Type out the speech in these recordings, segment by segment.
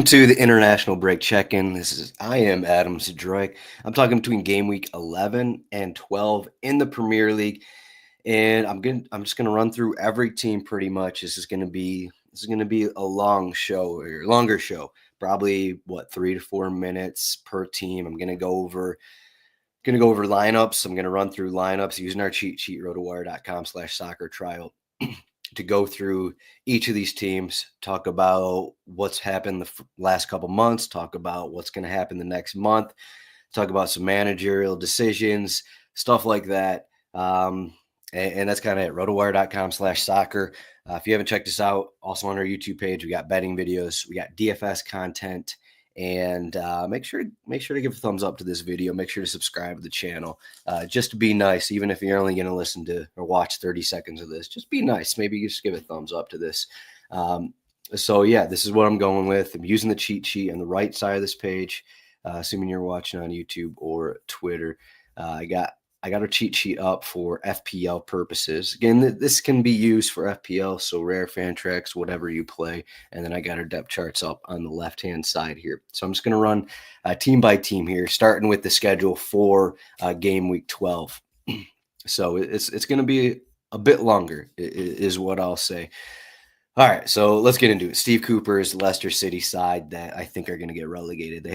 Welcome to the International Break Check-In. I am Adam Zdroik. I'm talking between game week 11 and 12 in the Premier League, and I'm just gonna run through every team pretty much. This is gonna be a longer show, probably 3 to 4 minutes per team. I'm gonna go over lineups. I'm gonna run through lineups using our cheat sheet, rotowire.com/soccer trial. To go through each of these teams, talk about what's happened the last couple months, talk about what's going to happen the next month, talk about some managerial decisions, stuff like that. And that's kind of it. rotowire.com/soccer. If you haven't checked us out, also on our YouTube page, we got betting videos, we got DFS content, and make sure to give a thumbs up to this video. Make sure to subscribe to the channel. Just to be nice, even if you're only going to listen to or watch 30 seconds of this, just be nice. Maybe you just give a thumbs up to this. So yeah, this is what I'm going with. I'm using the cheat sheet on the right side of this page, assuming you're watching on YouTube or Twitter. I got a cheat sheet up for FPL purposes. Again, this can be used for FPL, so rare, fan tracks, whatever you play. And then I got our depth charts up on the left-hand side here. So I'm just going to run team by team here, starting with the schedule for game week 12. So it's going to be a bit longer, is what I'll say. All right, so let's get into it. Steve Cooper's Leicester City side that I think are going to get relegated.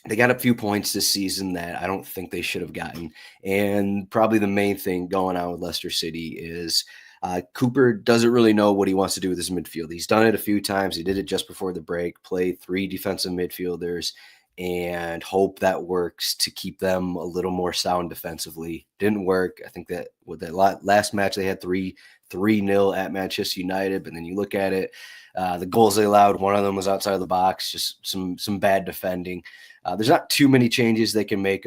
They got a few points this season that I don't think they should have gotten. And probably the main thing going on with Leicester City is Cooper doesn't really know what he wants to do with his midfield. He's done it a few times. He did it just before the break, played 3 defensive midfielders and hope that works to keep them a little more sound defensively. Didn't work. I think that with that last match, they had 3-0 at Manchester United. But then you look at it, the goals they allowed, one of them was outside of the box, just some bad defending. There's not too many changes they can make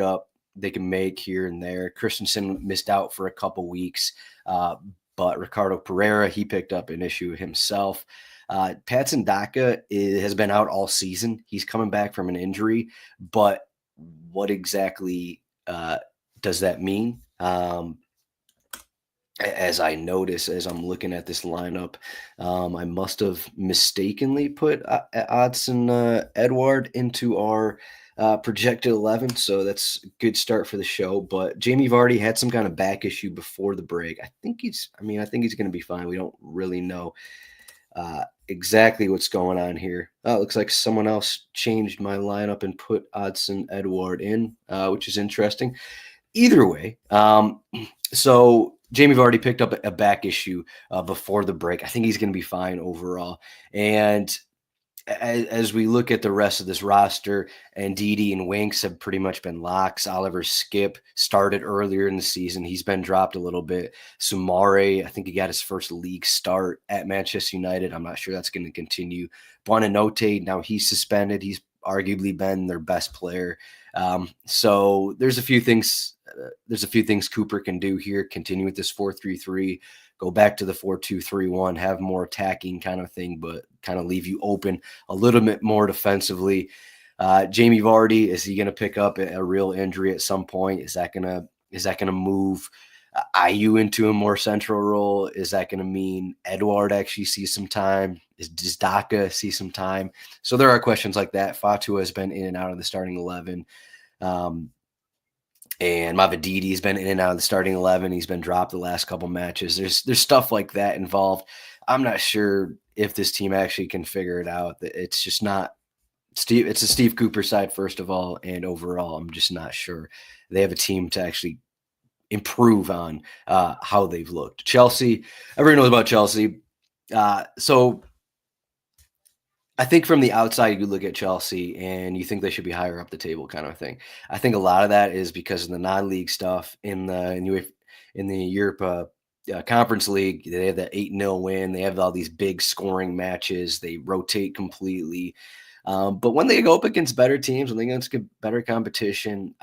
here and there. Christensen missed out for a couple weeks, but Ricardo Pereira, he picked up an issue himself. Patson Daka has been out all season. He's coming back from an injury, but what exactly does that mean? As I notice, as I'm looking at this lineup, I must have mistakenly put Odsonne Edouard into our projected 11, so that's a good start for the show. But Jamie Vardy had some kind of back issue before the break. I think he's going to be fine. We don't really know exactly what's going on here. It looks like someone else changed my lineup and put Odsonne Edouard in, which is interesting. Either way, so Jamie Vardy picked up a back issue before the break. I think he's going to be fine overall. And as we look at the rest of this roster, and Ndidi and Winks have pretty much been locks. Oliver Skip started earlier in the season. He's been dropped a little bit. Soumare, I think he got his first league start at Manchester United. I'm not sure that's going to continue. Buonanotte, now he's suspended. He's arguably been their best player. So there's a few things Cooper can do here. Continue with this 4-3-3, go back to the 4-2-3-1, have more attacking kind of thing, but kind of leave you open a little bit more defensively. Jamie Vardy, is he going to pick up a real injury at some point? Is that going to move IU into a more central role? Is that going to mean Edouard actually sees some time? Does Daka see some time? So there are questions like that. Fatua has been in and out of the starting 11. And Mavididi has been in and out of the starting 11. He's been dropped the last couple matches. There's stuff like that involved. I'm not sure if this team actually can figure it out. It's just not Steve. It's a Steve Cooper side, first of all, and overall, I'm just not sure they have a team to actually improve on how they've looked. Chelsea, everyone knows about Chelsea. So I think from the outside, you look at Chelsea and you think they should be higher up the table kind of thing. I think a lot of that is because of the non-league stuff in the Europe Conference League. They have that 8-0 win. They have all these big scoring matches. They rotate completely. But when they go up against better teams, when they go against better competition,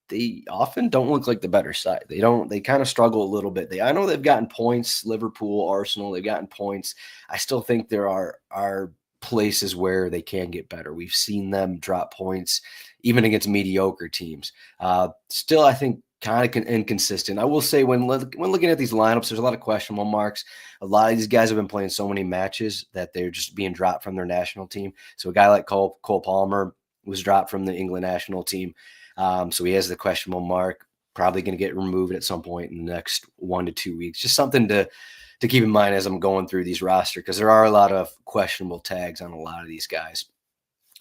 they often don't look like the better side. They kind of struggle a little bit. I know they've gotten points, Liverpool, Arsenal, they've gotten points. I still think there are places where they can get better. We've seen them drop points even against mediocre teams. Still, I think kind of inconsistent. I will say when looking at these lineups, there's a lot of questionable marks. A lot of these guys have been playing so many matches that they're just being dropped from their national team. So a guy like Cole Palmer was dropped from the England national team. So he has the questionable mark, probably going to get removed at some point in the next 1 to 2 weeks. Just something to keep in mind as I'm going through these roster, because there are a lot of questionable tags on a lot of these guys.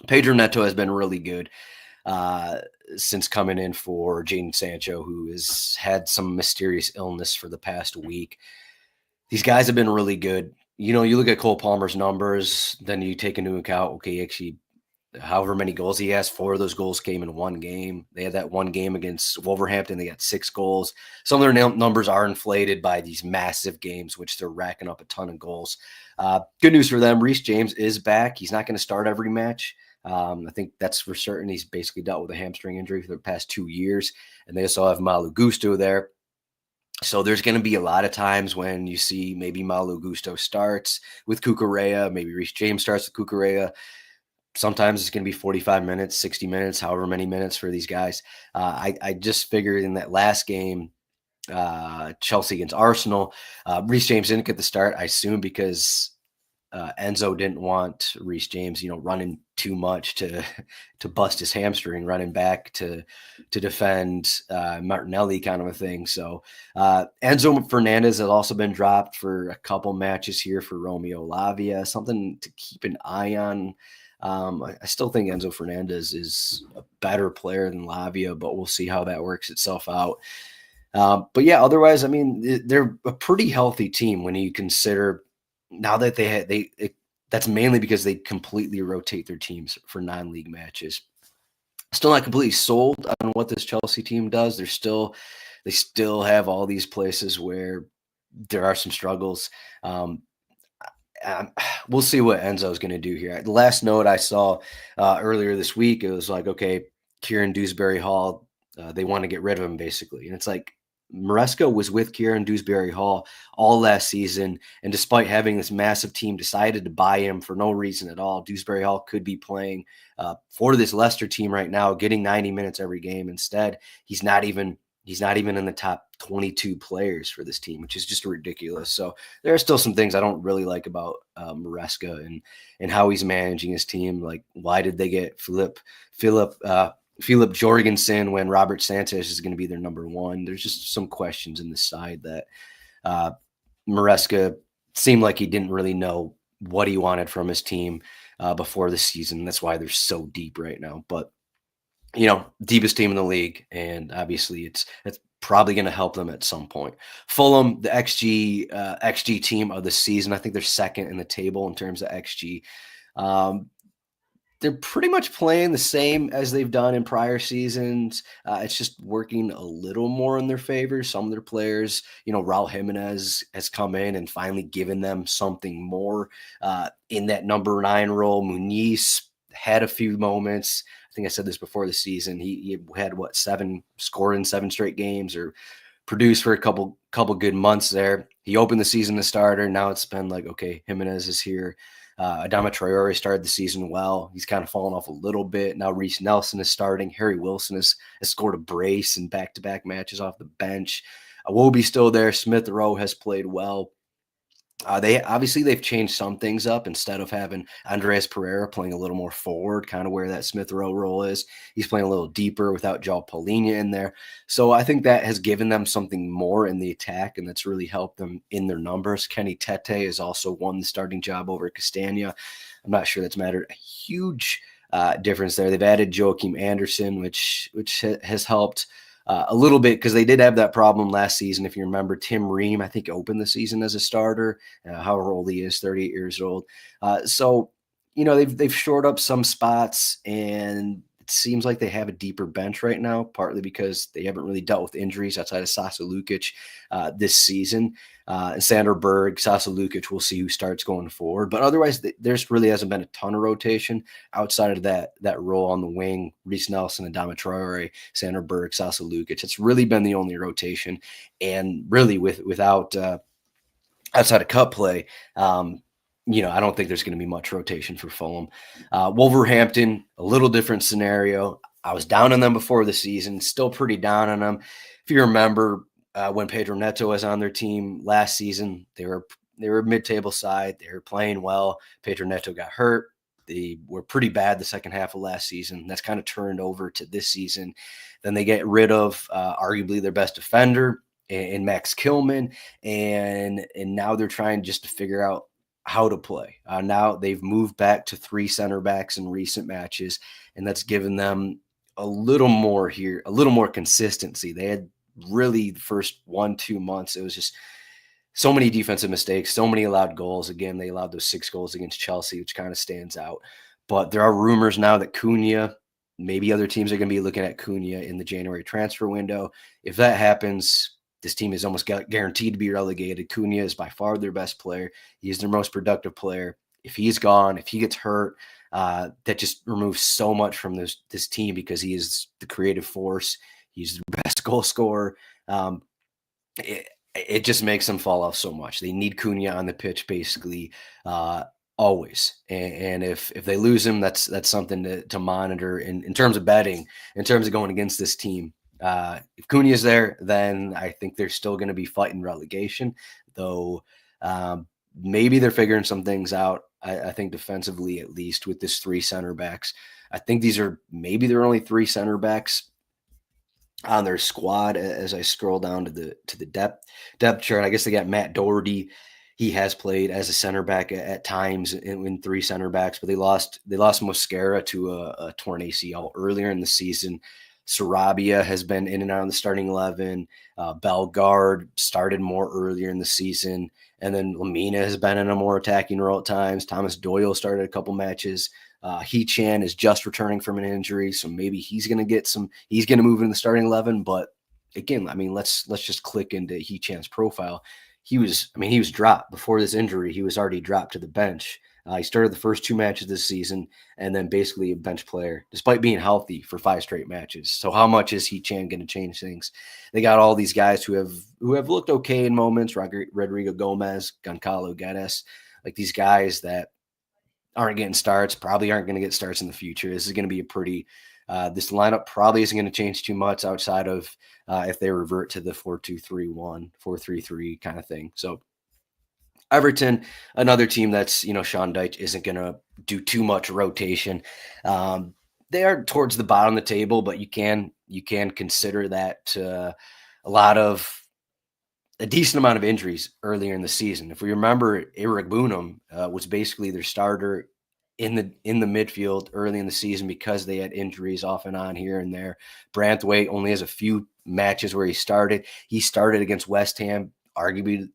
Pedro Neto has been really good since coming in for Jadon Sancho, who has had some mysterious illness for the past week. These guys have been really good. You look at Cole Palmer's numbers, then you take into account, okay, actually, however many goals he has, 4 of those goals came in one game. They had that one game against Wolverhampton. They got 6 goals. Some of their numbers are inflated by these massive games, which they're racking up a ton of goals. Good news for them. Reece James is back. He's not going to start every match. I think that's for certain. He's basically dealt with a hamstring injury for the past 2 years. And they also have Malo Gusto there. So there's going to be a lot of times when you see maybe Malo Gusto starts with Cucurella, maybe Reece James starts with Cucurella. Sometimes it's going to be 45 minutes, 60 minutes, however many minutes for these guys. I just figured in that last game, Chelsea against Arsenal, Reece James didn't get the start, I assume because Enzo didn't want Reece James, running too much to bust his hamstring, running back to defend Martinelli, kind of a thing. So Enzo Fernandez has also been dropped for a couple matches here for Romeo Lavia, something to keep an eye on. I still think Enzo Fernandez is a better player than Lavia, but we'll see how that works itself out. But yeah, otherwise, I mean, they're a pretty healthy team when you consider now that that's mainly because they completely rotate their teams for non-league matches. Still not completely sold on what this Chelsea team does. They still have all these places where there are some struggles. We'll see what Enzo is going to do here. The last note I saw earlier this week, it was like, okay, Kieran Dewsbury Hall, they want to get rid of him basically. And it's like, Maresca was with Kieran Dewsbury Hall all last season, and despite having this massive team, decided to buy him for no reason at all. Dewsbury Hall could be playing for this Leicester team right now, getting 90 minutes every game. Instead, he's not even in the top 22 players for this team, which is just ridiculous. So there are still some things I don't really like about Maresca and how he's managing his team. Like, why did they get Philip Jorgensen when Robert Sanchez is going to be their number one? There's just some questions in the side that Maresca seemed like he didn't really know what he wanted from his team before the season. That's why they're so deep right now. But, deepest team in the league, and obviously it's probably going to help them at some point. Fulham, the XG team of the season. I think they're second in the table in terms of XG. They're pretty much playing the same as they've done in prior seasons. It's just working a little more in their favor. Some of their players, Raul Jimenez has come in and finally given them something more in that number 9 role. Muniz had a few moments. I think I said this before the season. He had scored in 7 straight games, or produced for a couple good months there. He opened the season the starter. Now it's been like, okay, Jimenez is here. Adama Traore started the season well. He's kind of fallen off a little bit. Now Reece Nelson is starting. Harry Wilson has scored a brace in back-to-back matches off the bench. Iwobi's still there. Smith Rowe has played well. They've changed some things up. Instead of having Andreas Pereira playing a little more forward, kind of where that Smith Rowe role is, he's playing a little deeper without João Palhinha in there. So I think that has given them something more in the attack, and that's really helped them in their numbers. Kenny Tete has also won the starting job over Castagna. I'm not sure that's mattered a huge difference there. They've added Joachim Anderson, which has helped a little bit, because they did have that problem last season. If you remember, Tim Ream, I think, opened the season as a starter, however old he is, 38 years old. So they've shored up some spots, and it seems like they have a deeper bench right now, partly because they haven't really dealt with injuries outside of Sasa Lukic this season. And Sander Berg, Sasa Lukic, we'll see who starts going forward. But otherwise, there's really hasn't been a ton of rotation outside of that role on the wing. Reece Nelson, Adama Traore, Sander Berg, Sasa Lukic. It's really been the only rotation. And really without outside of cup play, I don't think there's going to be much rotation for Fulham. Wolverhampton, a little different scenario. I was down on them before the season, still pretty down on them. If you remember, when Pedro Neto was on their team last season, they were a mid-table side. They were playing well. Pedro Neto got hurt. They were pretty bad the second half of last season. That's kind of turned over to this season. Then they get rid of arguably their best defender in Max Kilman, and now they're trying just to figure out how to play. Now they've moved back to three center backs in recent matches, and that's given them a little more here, a little more consistency. They had really the first 1-2 months, it was just so many defensive mistakes, so many allowed goals. Again, they allowed those 6 goals against Chelsea, which kind of stands out. But there are rumors now that Cunha, maybe other teams are going to be looking at Cunha in the January transfer window. If that happens, this team is almost guaranteed to be relegated. Cunha is by far their best player. He's their most productive player. If he's gone, if he gets hurt, that just removes so much from this team because he is the creative force. He's the best goal scorer. It just makes them fall off so much. They need Cunha on the pitch basically always. And if they lose him, that's something to monitor in terms of betting, in terms of going against this team. If Cunha is there, then I think they're still going to be fighting relegation, though maybe they're figuring some things out. I think defensively, at least with this three center backs, I think maybe there are only three center backs on their squad as I scroll down to the depth chart. I guess they got Matt Doherty. He has played as a center back at times in three center backs, but they lost Mosquera to a torn ACL earlier in the season. Sarabia has been in and out of the starting 11. Bellegarde started more earlier in the season. And then Lamina has been in a more attacking role at times. Thomas Doyle started a couple matches. He-Chan is just returning from an injury, so maybe he's going to move in the starting 11. But again, I mean, let's just click into He-Chan's profile. He was dropped before this injury. He was already dropped to the bench. He started the first 2 matches this season and then basically a bench player, despite being healthy for 5 straight matches. So how much is He-Chan going to change things? They got all these guys who have looked okay in moments, Rodrigo Gomez, Goncalo Guedes, like these guys that aren't getting starts, probably aren't going to get starts in the future. This is going to be a pretty this lineup probably isn't going to change too much outside of if they revert to the 4-2-3-1, 4-3-3 kind of thing. So Everton, another team that's, Sean Dyche isn't going to do too much rotation. They are towards the bottom of the table, but you can consider that a decent amount of injuries earlier in the season. If we remember, Eric Boonham was basically their starter in the midfield early in the season because they had injuries off and on here and there. Branthwaite only has a few matches where he started. He started against West Ham, arguably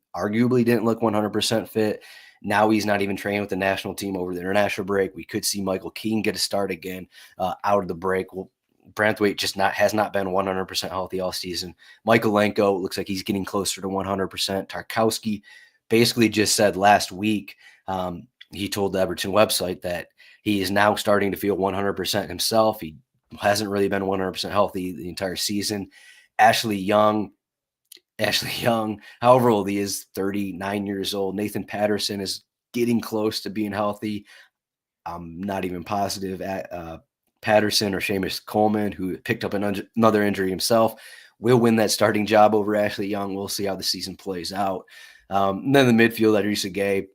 didn't look 100% fit. Now he's not even training with the national team over the international break. We could see Michael Keane get a start again out of the break. Well, Branthwaite has not been 100% healthy all season. Michael Lenko looks like he's getting closer to 100%. Tarkowski basically just said last week, he told the Everton website that he is now starting to feel 100% himself. He hasn't really been 100% healthy the entire season. Ashley Young, however old he is, 39 years old. Nathan Patterson is getting close to being healthy. I'm not even positive at Patterson or Seamus Coleman, who picked up another injury himself, will win that starting job over Ashley Young. We'll see how the season plays out. And then the midfield, Idrissa Gueye,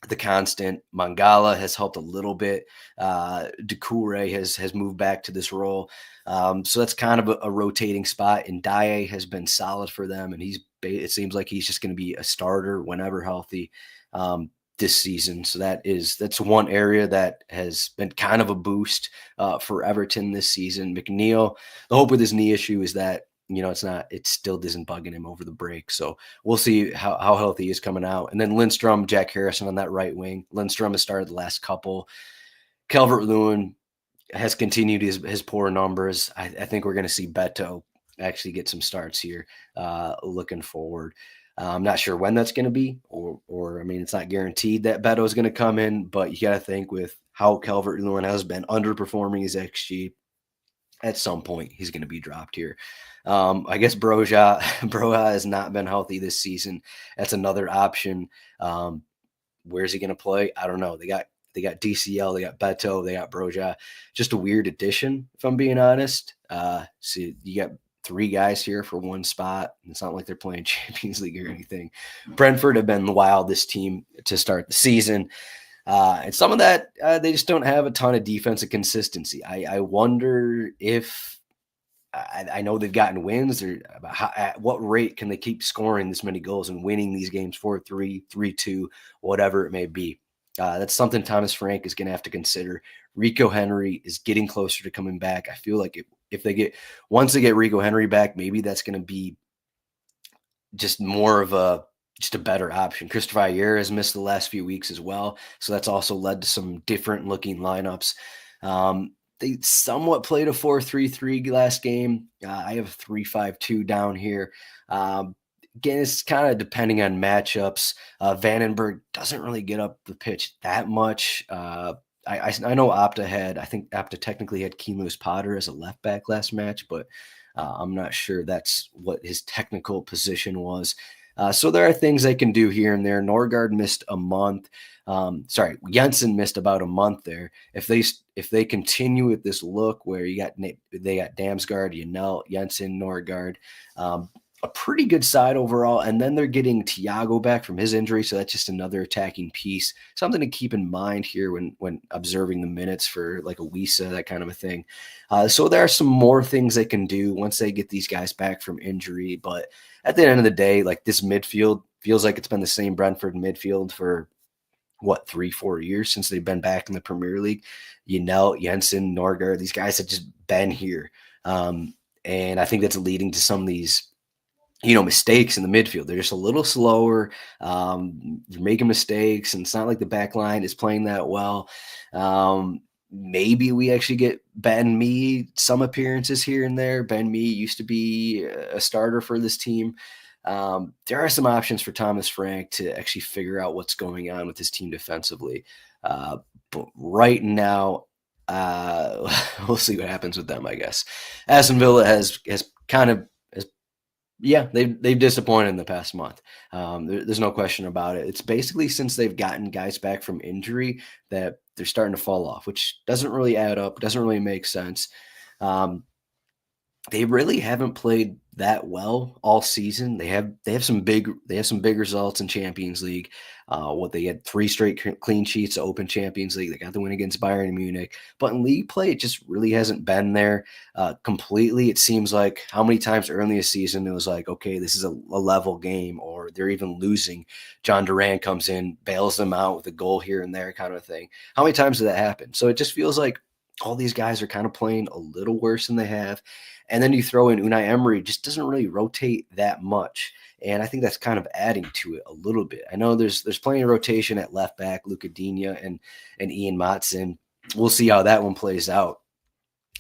the constant. Mangala has helped a little bit. Doucouré has moved back to this role. So that's kind of a rotating spot. And Dye has been solid for them, and it seems like he's just going to be a starter whenever healthy this season. So that's one area that has been kind of a boost for Everton this season. McNeil, the hope with his knee issue is that it still isn't bugging him over the break. So we'll see how healthy he is coming out. And then Lindstrom, Jack Harrison on that right wing. Lindstrom has started the last couple. Calvert-Lewin has continued his poor numbers. I think we're going to see Beto actually get some starts here looking forward. I'm not sure when that's going to be, or I mean, it's not guaranteed that Beto is going to come in, but you got to think with how Calvert-Lewin has been underperforming his XG, at some point he's going to be dropped here. I guess Broja has not been healthy this season. That's another option. Where's he going to play? I don't know. They got DCL, they got Beto, they got Broja. Just a weird addition, if I'm being honest. So you got three guys here for one spot. It's not like they're playing Champions League or anything. Brentford have been the wildest team to start the season. And some of that, they just don't have a ton of defensive consistency. I wonder if I know they've gotten wins. Or at what rate can they keep scoring this many goals and winning these games 4-3, 3-2, whatever it may be? That's something Thomas Frank is going to have to consider. Rico Henry is getting closer to coming back. I feel like once they get Rico Henry back, maybe that's going to be just more of a better option. Christopher Ayer has missed the last few weeks as well, so that's also led to some different looking lineups. They somewhat played a 4-3-3 last game. I have 3-5-2 down here. Again, it's kind of depending on matchups. Vandenberg doesn't really get up the pitch that much. I know I think Opta technically had Keen Lewis Potter as a left back last match, but I'm not sure that's what his technical position was. So there are things they can do here and there. Norgard missed a month. Jensen missed about a month there. If they continue with this look where they got Damsgaard, Jensen, Norgard, a pretty good side overall. And then they're getting Thiago back from his injury, so that's just another attacking piece. Something to keep in mind here when observing the minutes for like a Wisa, that kind of a thing. So there are some more things they can do once they get these guys back from injury. But at the end of the day, like, this midfield feels like it's been the same Brentford midfield for 3-4 years since they've been back in the Premier League. Jensen, Norgard, these guys have just been here. And I think that's leading to some of these, mistakes in the midfield. They're just a little slower. They're making mistakes, and it's not like the back line is playing that well. Maybe we actually get Ben Mee some appearances here and there. Ben Mee used to be a starter for this team. There are some options for Thomas Frank to actually figure out what's going on with his team defensively. But right now, we'll see what happens with them, I guess. Aston Villa has they've disappointed in the past month. There's no question about it. It's basically since they've gotten guys back from injury that they're starting to fall off, which doesn't really add up, doesn't really make sense. They really haven't played that well all season. They have some big results in Champions League. They had 3 straight clean sheets to open Champions League. They got the win against Bayern Munich, but in league play, it just really hasn't been there completely. It seems like how many times early this season it was like, okay, this is a level game, or they're even losing. John Duran comes in, bails them out with a goal here and there, kind of thing. How many times did that happen? So it just feels like all these guys are kind of playing a little worse than they have. And then you throw in Unai Emery, just doesn't really rotate that much. And I think that's kind of adding to it a little bit. I know there's plenty of rotation at left back, Luca Digne and Ian Matson. We'll see how that one plays out.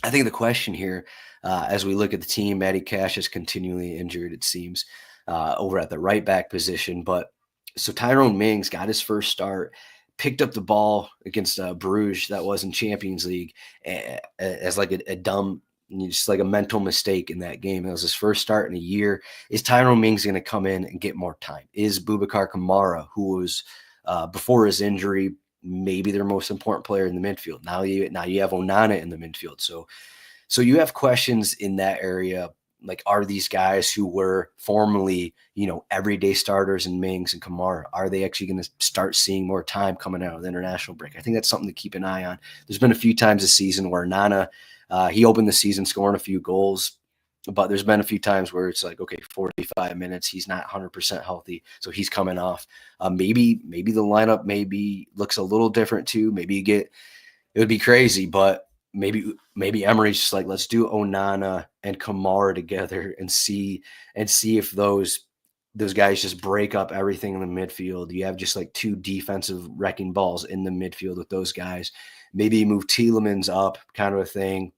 I think the question here, as we look at the team, Matty Cash is continually injured, it seems, over at the right back position. But so Tyrone Mings got his first start, picked up the ball against Bruges, that was in Champions League, as like a dumb, just like a mental mistake in that game. It was his first start in a year. Is Tyrone Mings going to come in and get more time? Is Boubacar Kamara, who was before his injury maybe their most important player in the midfield? Now you have Onana in the midfield. So you have questions in that area. Like, are these guys who were formerly, everyday starters in Mings and Kamara, are they actually going to start seeing more time coming out of the international break? I think that's something to keep an eye on. There's been a few times this season where Nana, he opened the season scoring a few goals, but there's been a few times where it's like, okay, 45 minutes, he's not 100% healthy, so he's coming off. Maybe the lineup looks a little different too. It would be crazy, but maybe Emery's just like, let's do Onana and Kamara together and see if those guys just break up everything in the midfield. You have just like 2 defensive wrecking balls in the midfield with those guys. Maybe you move Tielemans up, kind of a thing.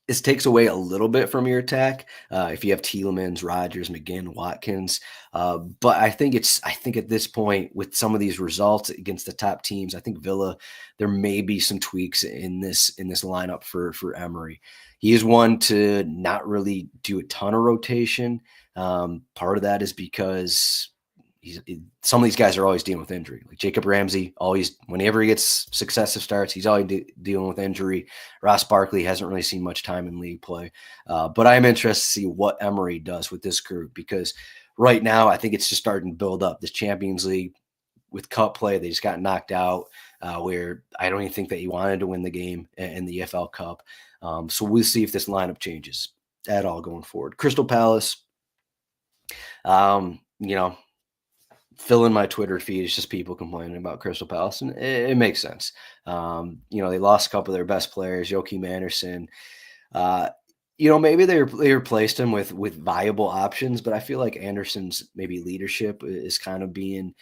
This takes away a little bit from your attack if you have Tielemans, Rodgers, McGinn, Watkins. But I think at this point, with some of these results against the top teams, I think Villa, there may be some tweaks in this lineup for Emery. He is one to not really do a ton of rotation. Part of that is because some of these guys are always dealing with injury. Like Jacob Ramsey, always whenever he gets successive starts, he's always dealing with injury. Ross Barkley hasn't really seen much time in league play, but I'm interested to see what Emery does with this group, because right now I think it's just starting to build up. This Champions League with cup play, they just got knocked out. Where I don't even think that he wanted to win the game in the EFL Cup. So we'll see if this lineup changes at all going forward. Crystal Palace, you know, fill in my Twitter feed. It's just people complaining about Crystal Palace, and it makes sense. You know, they lost a couple of their best players, Joachim Anderson. You know, maybe they replaced him with viable options, but I feel like Anderson's maybe leadership is kind of being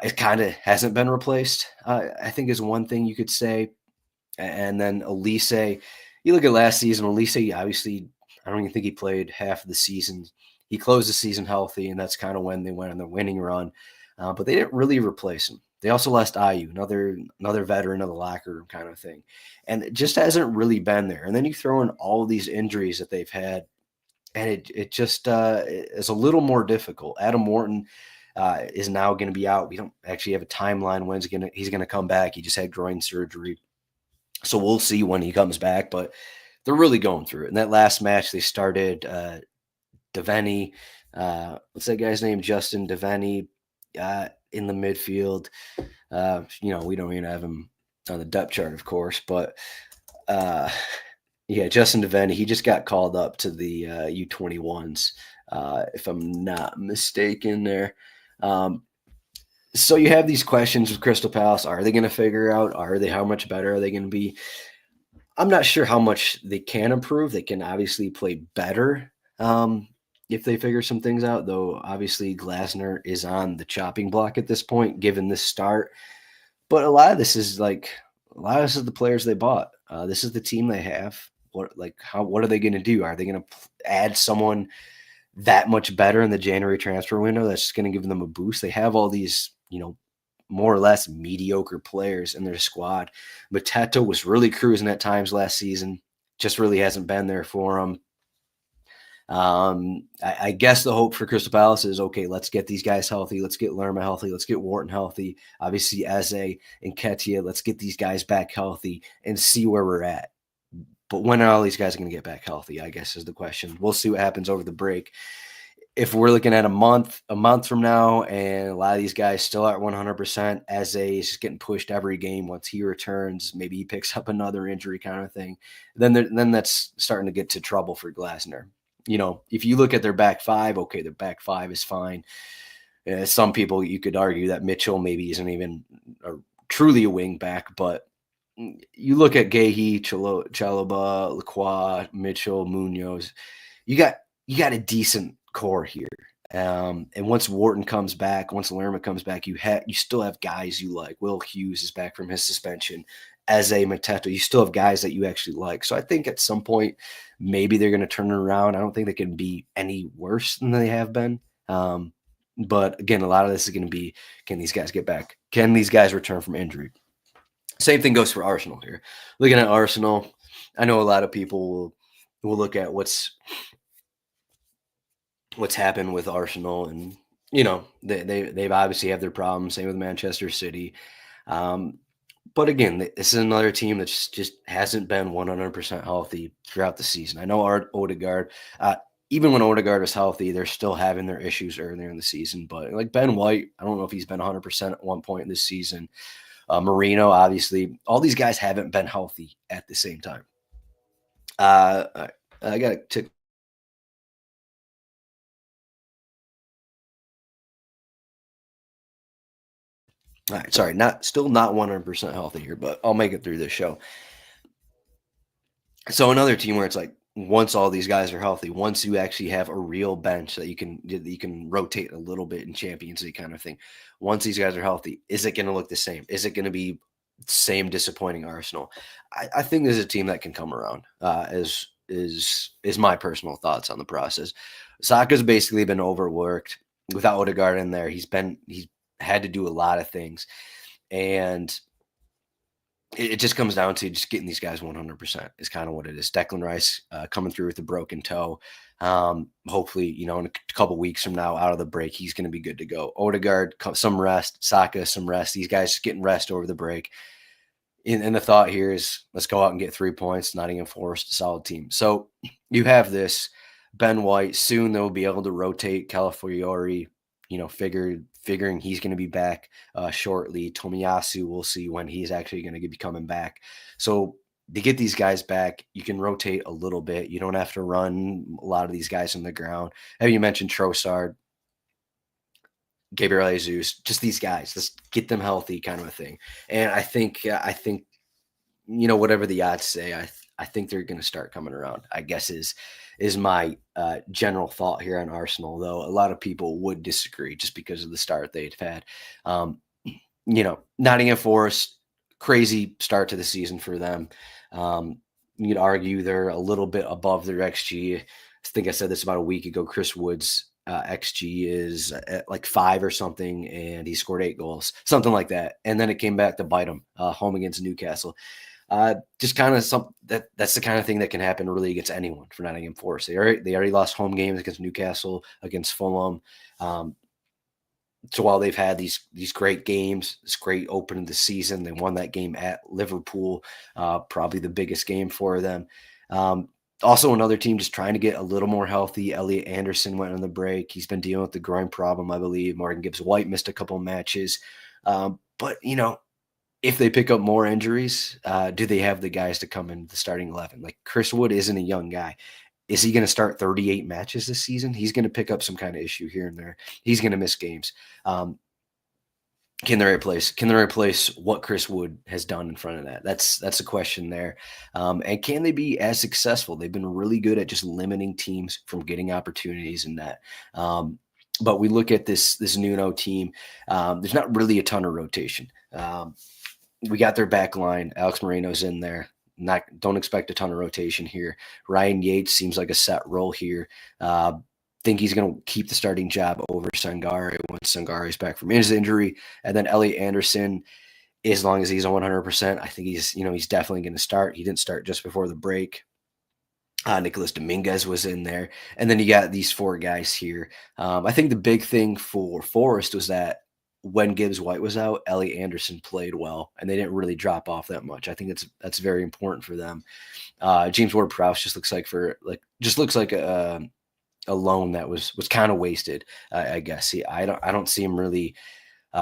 it kind of hasn't been replaced. I think is one thing you could say. And then Elise, you look at last season, Elise, obviously, I don't even think he played half of the season. He closed the season healthy, and that's kind of when they went on their winning run. But they didn't really replace him. They also lost Ayu, another veteran of the locker room kind of thing. And it just hasn't really been there. And then you throw in all these injuries that they've had, and it just is a little more difficult. Adam Morton is now going to be out. We don't actually have a timeline when he's going to come back. He just had groin surgery. So we'll see when he comes back, but they're really going through it. In that last match, they started Devaney. What's that guy's name? Justin Devaney in the midfield. You know, we don't even have him on the depth chart, of course, but yeah, Justin Devaney, he just got called up to the U21s, if I'm not mistaken there. So you have these questions with Crystal Palace. Are they going to figure out? How much better are they going to be? I'm not sure how much they can improve. They can obviously play better if they figure some things out, though obviously Glasner is on the chopping block at this point, given this start. But a lot of this is the players they bought. This is the team they have. What are they going to do? Are they going to add someone that much better in the January transfer window that's just going to give them a boost? They have all these, more or less mediocre players in their squad. Mateta was really cruising at times last season, just really hasn't been there for him. I guess the hope for Crystal Palace is, okay, let's get these guys healthy. Let's get Lerma healthy. Let's get Wharton healthy. Obviously, Eze and Ketia, let's get these guys back healthy and see where we're at. But when are all these guys going to get back healthy, I guess, is the question. We'll see what happens over the break. If we're looking at a month from now, and a lot of these guys still aren't 100%, Eze is just getting pushed every game. Once he returns, maybe he picks up another injury kind of thing. Then that's starting to get to trouble for Glasner. If you look at their back five, okay, their back five is fine. Some people, you could argue that Mitchell maybe isn't even truly a wing back, but you look at Gahey, Chalobah, Lacroix, Mitchell, Munoz, you got a decent core here. And once Wharton comes back, once Lerma comes back, you still have guys you like. Will Hughes is back from his suspension. Eze, Mateta, you still have guys that you actually like. So I think at some point, maybe they're going to turn it around. I don't think they can be any worse than they have been. But again, a lot of this is going to be, can these guys get back? Can these guys return from injury? Same thing goes for Arsenal here. Looking at Arsenal, I know a lot of people will look at what's happened with Arsenal, and they've obviously have their problems. Same with Manchester City. But again, this is another team that just hasn't been 100% healthy throughout the season. I know Odegaard, even when Odegaard is healthy, they're still having their issues earlier in the season. But like Ben White, I don't know if he's been 100% at one point in this season. Marino, obviously, all these guys haven't been healthy at the same time. I got to all right, sorry, still not 100% healthy here, but I'll make it through this show. So another team where it's like, once all these guys are healthy, once you actually have a real bench that you can rotate a little bit in Champions League kind of thing, once these guys are healthy, is it going to look the same? Is it going to be same disappointing Arsenal? I think there's a team that can come around. Is my personal thoughts on the process. Saka's basically been overworked. Without Odegaard in there, he's had to do a lot of things, and it just comes down to just getting these guys 100% is kind of what it is. Declan Rice coming through with a broken toe. Hopefully, in a couple weeks from now, out of the break, he's going to be good to go. Odegaard, some rest. Saka, some rest. These guys getting rest over the break. And the thought here is let's go out and get 3 points. Nottingham Forest, a solid team. So you have this Ben White. Soon they'll be able to rotate Calafiori, figuring he's going to be back shortly. Tomiyasu, we'll see when he's actually going to be coming back. So to get these guys back, you can rotate a little bit. You don't have to run a lot of these guys on the ground. Have you mentioned Trossard, Gabriel Jesus, just these guys, let's get them healthy kind of a thing. And I think, whatever the odds say, I think they're going to start coming around, I guess is my general thought here on Arsenal, though a lot of people would disagree just because of the start they've had. Nottingham Forest, crazy start to the season for them. You'd argue they're a little bit above their XG. I think I said this about a week ago. Chris Wood's XG is at like 5 or something, and he scored 8 goals, something like that. And then it came back to bite him home against Newcastle. Just kind of that's the kind of thing that can happen really against anyone for Nottingham Forest. They already lost home games against Newcastle, against Fulham. So while they've had these great games, this great opening of the season, they won that game at Liverpool, probably the biggest game for them. Also, another team just trying to get a little more healthy. Elliot Anderson went on the break. He's been dealing with the groin problem, I believe. Morgan Gibbs-White missed a couple of matches. But, if they pick up more injuries, do they have the guys to come in the starting 11? Like Chris Wood isn't a young guy. Is he going to start 38 matches this season? He's going to pick up some kind of issue here and there. He's going to miss games. Can they replace what Chris Wood has done in front of that? That's a question there. And can they be as successful? They've been really good at just limiting teams from getting opportunities in that. But we look at this Nuno team. There's not really a ton of rotation. We got their back line. Alex Moreno's in there. Don't expect a ton of rotation here. Ryan Yates seems like a set role here. Think he's going to keep the starting job over Sangare once Sangare is back from his injury. And then Elliot Anderson, as long as he's on 100%, I think he's definitely going to start. He didn't start just before the break. Nicholas Dominguez was in there. And then you got these 4 guys here. I think the big thing for Forest was that when Gibbs-White was out, Elliot Anderson played well, and they didn't really drop off that much. I think that's very important for them. James Ward-Prowse just looks like a loan that was kind of wasted, I guess. I don't see him really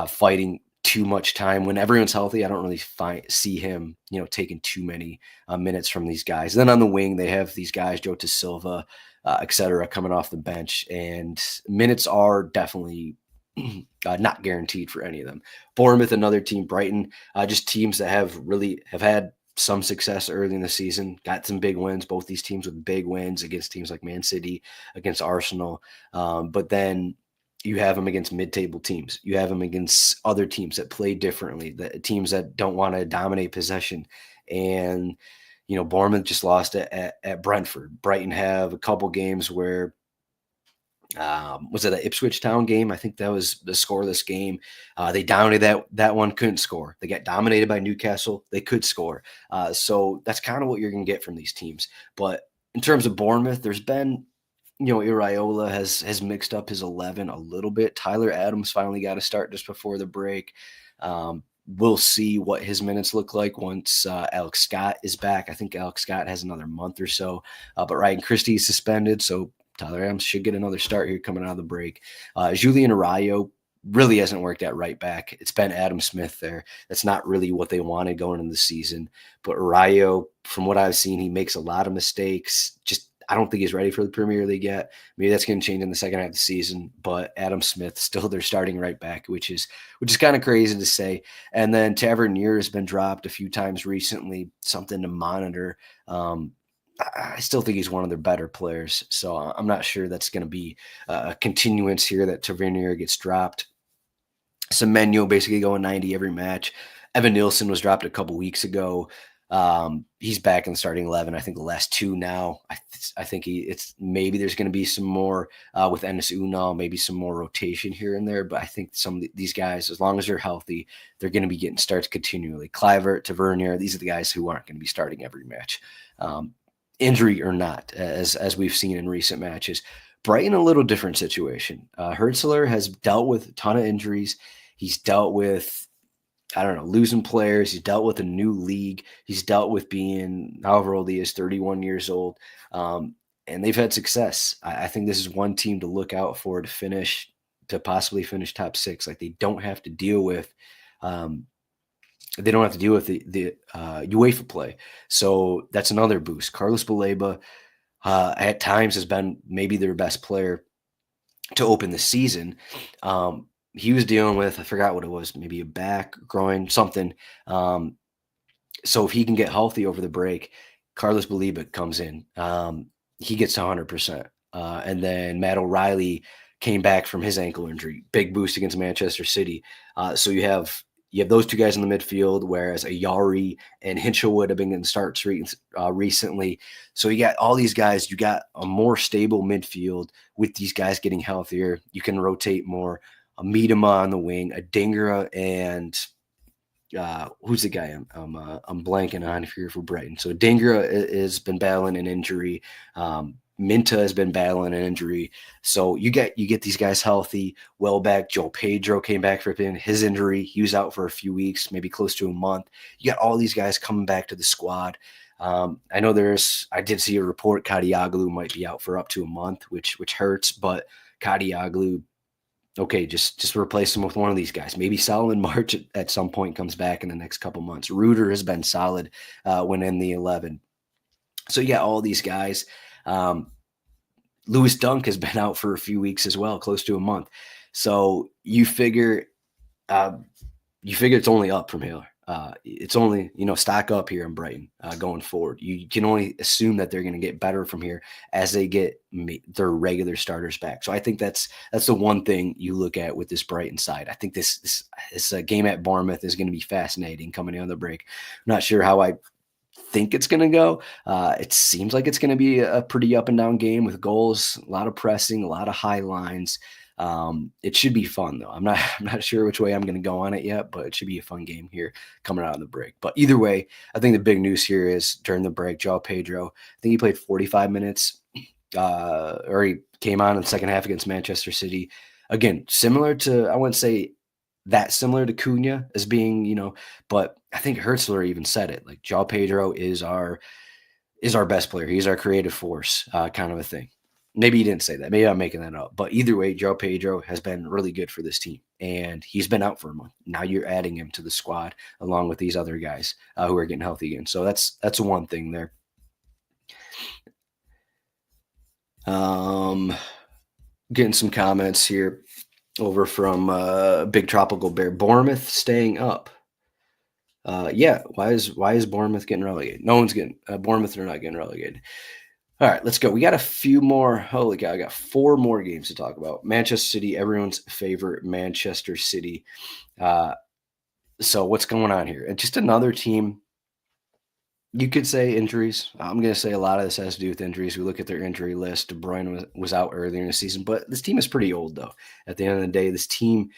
fighting too much time when everyone's healthy. I don't really see him, taking too many minutes from these guys. And then on the wing, they have these guys, Jota Silva, et cetera, coming off the bench, and minutes are definitely not guaranteed for any of them. Bournemouth, another team. Brighton, just teams that have had some success early in the season, got some big wins. Both these teams with big wins against teams like Man City, against Arsenal. But then you have them against mid-table teams. You have them against other teams that play differently, the teams that don't want to dominate possession. And, Bournemouth just lost at Brentford. Brighton have a couple games where was it an Ipswich Town game? I think that was the scoreless game. They dominated that one, couldn't score. They got dominated by Newcastle. They could score. So that's kind of what you're going to get from these teams. But in terms of Bournemouth, there's been, Iraola has mixed up his 11 a little bit. Tyler Adams finally got a start just before the break. We'll see what his minutes look like once Alex Scott is back. I think Alex Scott has another month or so. But Ryan Christie is suspended, so Tyler Adams should get another start here coming out of the break. Julian Arroyo really hasn't worked at right back. It's been Adam Smith there. That's not really what they wanted going into the season. But Arroyo, from what I've seen, he makes a lot of mistakes. I don't think he's ready for the Premier League yet. Maybe that's going to change in the second half of the season. But Adam Smith still their starting right back, which is kind of crazy to say. And then Tavernier has been dropped a few times recently. Something to monitor. I still think he's one of their better players. So I'm not sure that's going to be a continuance here that Tavernier gets dropped. Semenyo basically going 90 every match. Evan Nielsen was dropped a couple weeks ago. He's back in the starting 11. I think the last two now. I think it's maybe there's going to be some more with Enes Unal, maybe some more rotation here and there. But I think some of these guys, as long as they're healthy, they're going to be getting starts continually. Kluivert, Tavernier, these are the guys who aren't going to be starting every match, injury or not, as we've seen in recent matches. Brighton, a little different situation. Hertzler has dealt with a ton of injuries. He's dealt with, I don't know, losing players. He's dealt with a new league. He's dealt with being, however old he is, 31 years old. And they've had success. I think this is one team to look out for to possibly finish top six. Like they don't have to deal with, the UEFA play. So that's another boost. Carlos Baleba at times has been maybe their best player to open the season. He was dealing with, I forgot what it was, maybe a back, groin, something. So if he can get healthy over the break, Carlos Baleba comes in. He gets to 100%. And then Matt O'Reilly came back from his ankle injury. Big boost against Manchester City. So you have those two guys in the midfield, whereas Ayari and Hinchelwood have been getting starts recently. So you got all these guys. You got a more stable midfield with these guys getting healthier. You can rotate more. A Miedema on the wing, a Dingra, and who's the guy I'm blanking on here for Brighton. So Dingra has been battling an injury. Minta has been battling an injury. So you get these guys healthy, well back. Joe Pedro came back from his injury. He was out for a few weeks, maybe close to a month. You got all these guys coming back to the squad. I know I did see a report Kadioglu might be out for up to a month, which hurts, but Kadioglu, okay, just replace him with one of these guys. Maybe Solomon March at some point comes back in the next couple months. Reuter has been solid when in the 11. So yeah, all these guys. Lewis Dunk has been out for a few weeks as well, close to a month. So you figure it's only up from here. It's only, stock up here in Brighton going forward. You can only assume that they're going to get better from here as they get their regular starters back. So I think that's the one thing you look at with this Brighton side. I think this game at Bournemouth is going to be fascinating coming in on the break. I'm not sure how I think it's going to go. It seems like it's going to be a pretty up and down game with goals, a lot of pressing, a lot of high lines. It should be fun though. I'm not sure which way I'm going to go on it yet, but it should be a fun game here coming out of the break. But either way, I think the big news here is during the break, João Pedro, I think he played 45 minutes, or he came on in the second half against Manchester City. Again, similar to, I wouldn't say that similar to Cunha as being, but I think Hertzler even said it. Like João Pedro is our best player. He's our creative force, kind of a thing. Maybe he didn't say that. Maybe I'm making that up. But either way, João Pedro has been really good for this team. And he's been out for a month. Now you're adding him to the squad along with these other guys who are getting healthy again. So that's one thing there. Getting some comments here over from Big Tropical Bear. Bournemouth staying up. Yeah, why is Bournemouth getting relegated? No one's getting Bournemouth are not getting relegated. All right, let's go. We got a few more. Holy cow, I got 4 more games to talk about. Manchester City, everyone's favorite Manchester City. So what's going on here? And just another team. You could say injuries. I'm going to say a lot of this has to do with injuries. We look at their injury list. De Bruyne was out earlier in the season, but this team is pretty old, though. At the end of the day, this team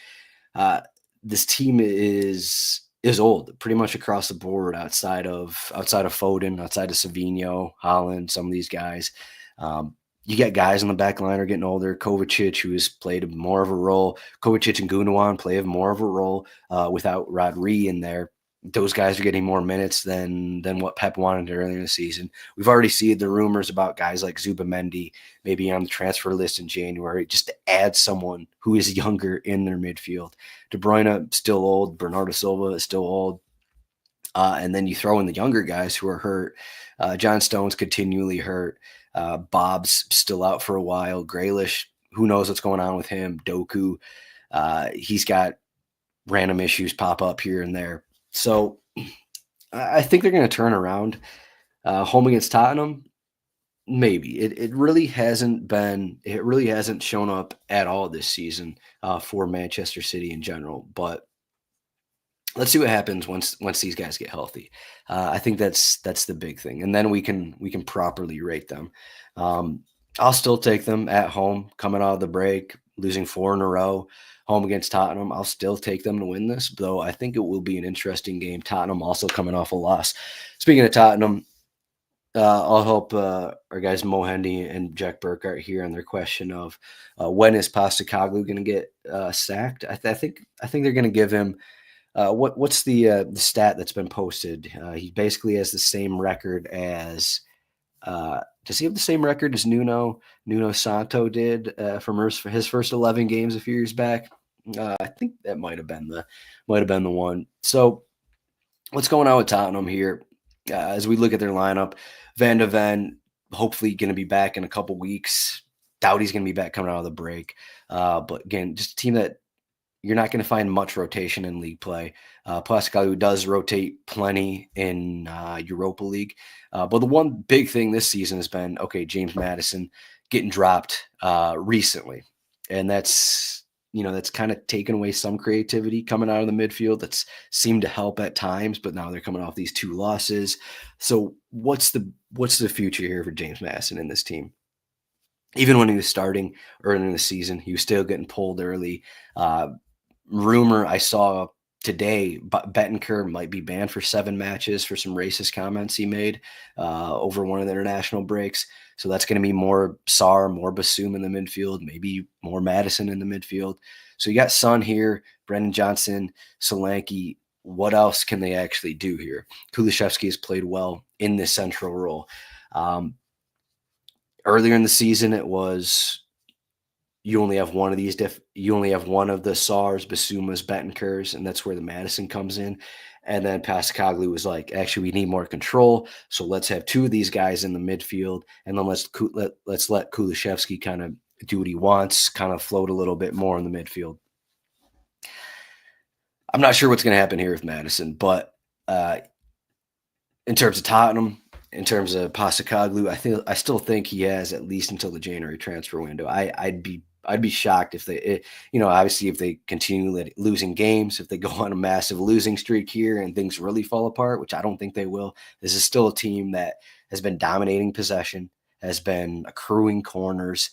is old, pretty much across the board. Outside of Foden, outside of Savinho, Haaland, some of these guys. You got guys on the back line are getting older. Kovacic, who has played more of a role. Kovacic and Gundogan play more of a role without Rodri in there. Those guys are getting more minutes than what Pep wanted earlier in the season. We've already seen the rumors about guys like Zubamendi maybe on the transfer list in January, just to add someone who is younger in their midfield. De Bruyne, still old. Bernardo Silva is still old. And then you throw in the younger guys who are hurt. John Stone's continually hurt. Bob's still out for a while. Grealish, who knows what's going on with him. Doku, he's got random issues pop up here and there. So I think they're going to turn around. Home against Tottenham, maybe. It really hasn't shown up at all this season for Manchester City in general. But let's see what happens once these guys get healthy. I think that's the big thing, and then we can properly rate them. Um, I'll still take them at home, coming out of the break, losing four in a row, home against Tottenham. I'll still take them to win this, though. I think it will be an interesting game. Tottenham also coming off a loss. Speaking of Tottenham, I'll help our guys Mo Hendy and Jack Burkhardt here on their question of when is Postacoglu going to get sacked. I think they're going to give him what's the stat that's been posted? He basically has the same record as. Does he have the same record as Nuno Santo did for his first 11 games a few years back? I think that might have been the one. So what's going on with Tottenham here? As we look at their lineup, Van de Ven hopefully going to be back in a couple weeks. Doughty's going to be back coming out of the break. But again, just a team that you're not going to find much rotation in league play. Pascal does rotate plenty in Europa League. But the one big thing this season has been, okay, James Maddison getting dropped recently. And that's kind of taken away some creativity coming out of the midfield. That's seemed to help at times, but now they're coming off these two losses. So what's the future here for James Maddison in this team? Even when he was starting early in the season, he was still getting pulled early. Rumor I saw today, Bettencourt might be banned for 7 matches for some racist comments he made over one of the international breaks. So that's going to be more Sarr, more Basum in the midfield, maybe more Madison in the midfield. So you got Son here, Brendan Johnson, Solanke. What else can they actually do here? Kulusevski has played well in this central role. Earlier in the season, it was you only have one of these you only have one of the SARS, Basumas, Bettencourts, and that's where the Madison comes in. And then Postacoglu was like, actually, we need more control, so let's have 2 of these guys in the midfield, and then let's let Kulusevski kind of do what he wants, kind of float a little bit more in the midfield. I'm not sure what's going to happen here with Madison, but in terms of Tottenham, in terms of Postacoglu, I still think he has at least until the January transfer window. I'd be shocked if obviously if they continue losing games, if they go on a massive losing streak here and things really fall apart, which I don't think they will. This is still a team that has been dominating possession, has been accruing corners.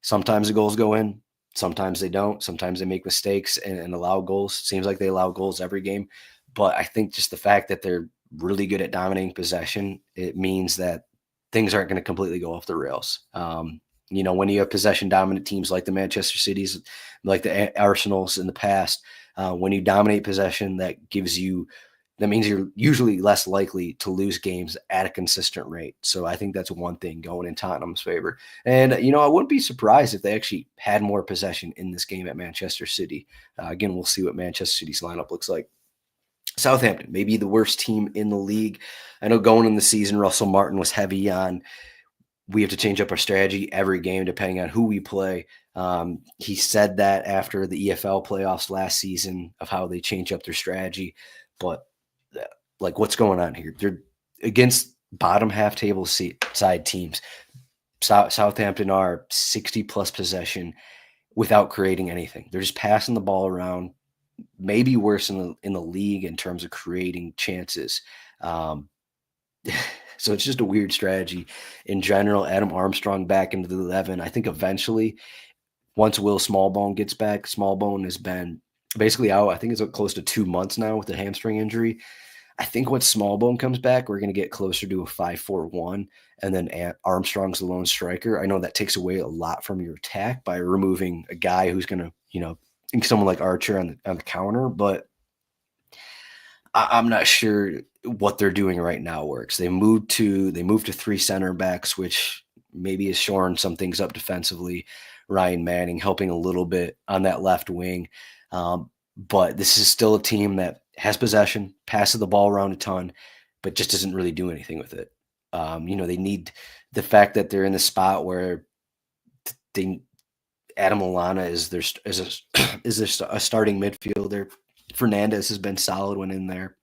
Sometimes the goals go in, sometimes they don't. Sometimes they make mistakes and allow goals. Seems like they allow goals every game. But I think just the fact that they're really good at dominating possession, it means that things aren't going to completely go off the rails. When you have possession dominant teams like the Manchester Cities, like the Arsenals in the past, when you dominate possession, that means you're usually less likely to lose games at a consistent rate. So I think that's one thing going in Tottenham's favor. And, I wouldn't be surprised if they actually had more possession in this game at Manchester City. Again, we'll see what Manchester City's lineup looks like. Southampton, maybe the worst team in the league. I know going in the season, Russell Martin was heavy on we have to change up our strategy every game depending on who we play. He said that after the EFL playoffs last season of how they change up their strategy. But what's going on here? They're against bottom half table side teams. Southampton are 60 plus possession without creating anything. They're just passing the ball around. Maybe worse in the league in terms of creating chances. So it's just a weird strategy in general. Adam Armstrong back into the 11. I think eventually, once Will Smallbone gets back, Smallbone has been basically out. I think it's close to 2 months now with a hamstring injury. I think once Smallbone comes back, we're going to get closer to a 5-4-1, and then Armstrong's the lone striker. I know that takes away a lot from your attack by removing a guy who's going to, someone like Archer on the counter, but I'm not sure what they're doing right now works. They moved to 3 center backs, which maybe is shoring some things up defensively. Ryan Manning helping a little bit on that left wing. But this is still a team that has possession, passes the ball around a ton, but just doesn't really do anything with it. They need the fact that they're in the spot where Adam Lallana is a starting midfielder. Fernandez has been solid when in there.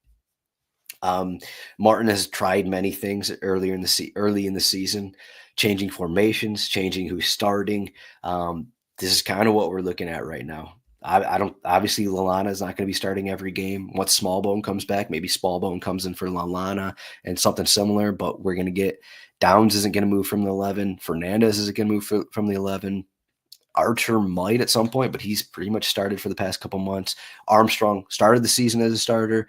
Martin has tried many things early in the season, changing formations, changing who's starting. This is kind of what we're looking at right now. I don't obviously Lallana is not going to be starting every game. Once Smallbone comes back, maybe Smallbone comes in for Lallana and something similar. But we're going to get Downs isn't going to move from the 11. Fernandez isn't going to move from the 11. Archer might at some point, but he's pretty much started for the past couple months. Armstrong started the season as a starter,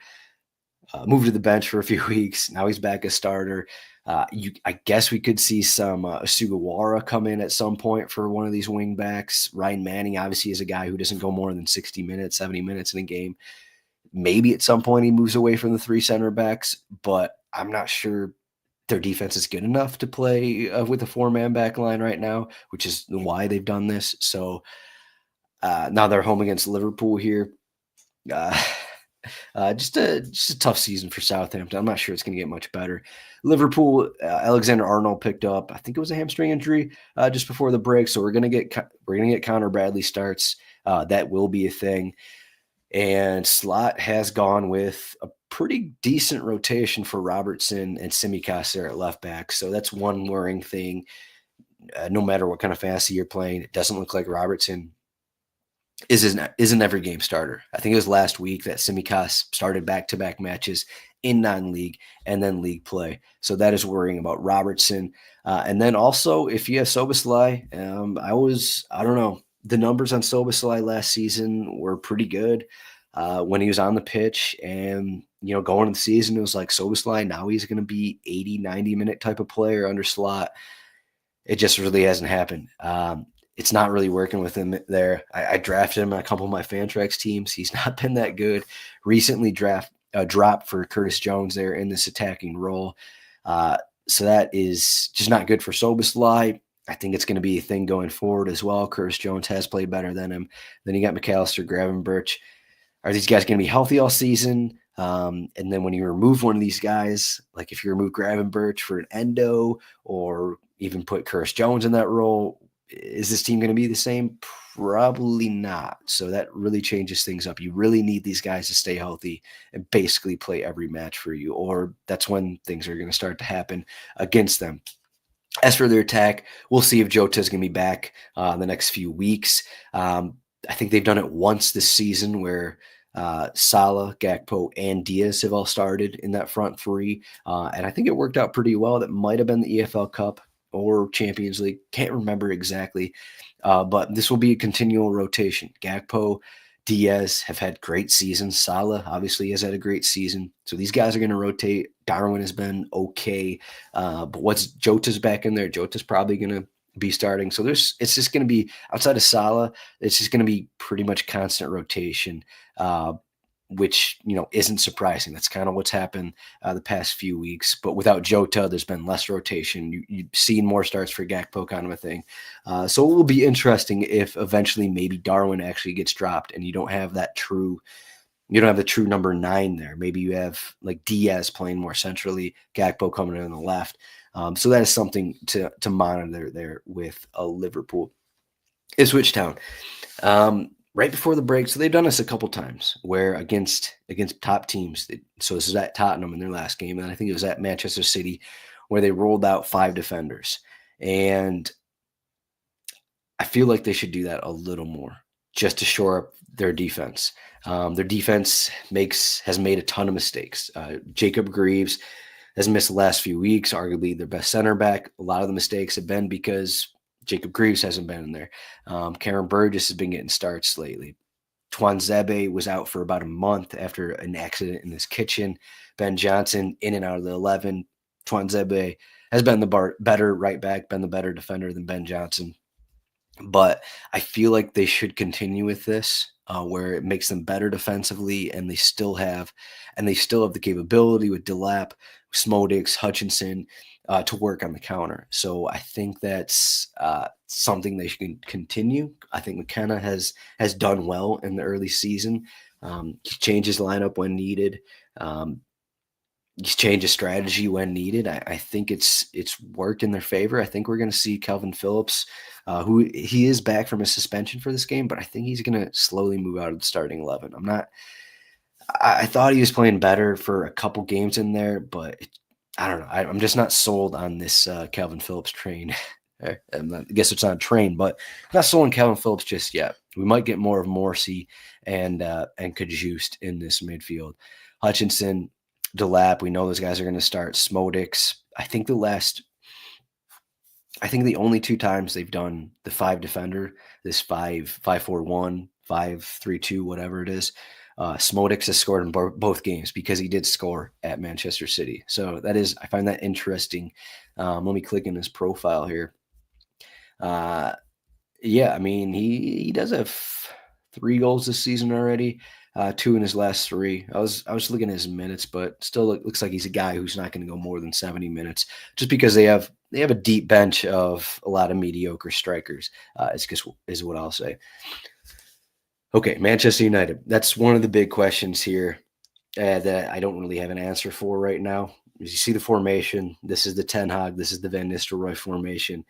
moved to the bench for a few weeks. Now he's back as starter. I guess we could see some Sugawara come in at some point for one of these wing backs. Ryan Manning obviously is a guy who doesn't go more than 60 minutes, 70 minutes in a game. Maybe at some point he moves away from the three center backs, but I'm not sure their defense is good enough to play with a four-man back line right now, which is why they've done this. So now they're home against Liverpool here. Uh, just a tough season for Southampton. I'm not sure it's going to get much better. Liverpool, Alexander-Arnold picked up, I think it was a hamstring injury just before the break. So we're gonna get Connor Bradley starts. That will be a thing. And Slot has gone with a pretty decent rotation for Robertson and Tsimikas there at left back. So that's one worrying thing. No matter what kind of fantasy you're playing, it doesn't look like Robertson is an every game starter. I think it was last week that Tsimikas started back-to-back matches in non-league and then league play. So that is worrying about Robertson. And then also, if you have Soboslai, I don't know. The numbers on Soboslai last season were pretty good when he was on the pitch. And, going into the season, it was like Soboslai, now he's going to be 80, 90-minute type of player under Slot. It just really hasn't happened. It's not really working with him there. I drafted him on a couple of my Fantrax teams. He's not been that good. Recently dropped for Curtis Jones there in this attacking role. So that is just not good for Soboslai. I think it's going to be a thing going forward as well. Curtis Jones has played better than him. Then you got McAllister, Gravenberch. Are these guys going to be healthy all season? And then when you remove one of these guys, like if you remove Gravenberch for an Endo or even put Curtis Jones in that role, is this team going to be the same? Probably not. So that really changes things up. You really need these guys to stay healthy and basically play every match for you, or that's when things are going to start to happen against them. As for their attack, we'll see if Jota is going to be back in the next few weeks. I think they've done it once this season where Salah, Gakpo, and Diaz have all started in that front three. And I think it worked out pretty well. That might have been the EFL Cup or Champions League. Can't remember exactly. But this will be a continual rotation. Gakpo, Diaz have had great seasons. Salah obviously has had a great season. So these guys are going to rotate. Darwin has been okay. But once Jota's back in there, Jota's probably going to be starting. So it's just going to be, outside of Salah, it's just going to be pretty much constant rotation, which, isn't surprising. That's kind of what's happened the past few weeks. But without Jota, there's been less rotation. You've seen more starts for Gakpo, kind of a thing. So it will be interesting if eventually maybe Darwin actually gets dropped and you don't have the true number 9 there. Maybe you have like Diaz playing more centrally, Gakpo coming in on the left. So that is something to monitor there with Liverpool. Ipswich Town. Right before the break, so they've done this a couple times where against top teams. So this is at Tottenham in their last game, and I think it was at Manchester City where they rolled out 5 defenders. And I feel like they should do that a little more just to shore up their defense. Their defense has made a ton of mistakes. Jacob Greaves has missed the last few weeks, arguably their best center back. A lot of the mistakes have been because Jacob Greaves hasn't been in there. Karen Burgess has been getting starts lately. Tuanzebe was out for about a month after an accident in his kitchen. Ben Johnson in and out of the 11. Tuanzebe has been the better right back, been the better defender than Ben Johnson. But I feel like they should continue with this, where it makes them better defensively, and they still have the capability with Delap, Smodix, Hutchinson to work on the counter. So I think that's something they should continue. I think McKenna has done well in the early season. He changes lineup when needed. He's changed his strategy when needed. I think it's worked in their favor. I think we're going to see Calvin Phillips, who he is back from his suspension for this game, but I think he's going to slowly move out of the starting 11. I thought he was playing better for a couple games in there, but I don't know. I'm just not sold on this Calvin Phillips train I guess it's on a train, but not sold on Calvin Phillips just yet. We might get more of Morrissey and Kajust in this midfield. Hutchinson, Delap, we know those guys are going to start. Smodix. I think the only two times they've done the five defender, this 5-5-4-1, 5-3-2, whatever it is, Smodix has scored in both games because he did score at Manchester City. So I find that interesting. Let me click in his profile here. Yeah, I mean, he does have 3 goals this season already, 2 in his last 3. I was looking at his minutes, but still looks like he's a guy who's not going to go more than 70 minutes, just because they have a deep bench of a lot of mediocre strikers. Is what I'll say. Okay, Manchester United. That's one of the big questions here that I don't really have an answer for right now. As you see the formation, this is the Ten Hag, this is the Van Nistelrooy formation.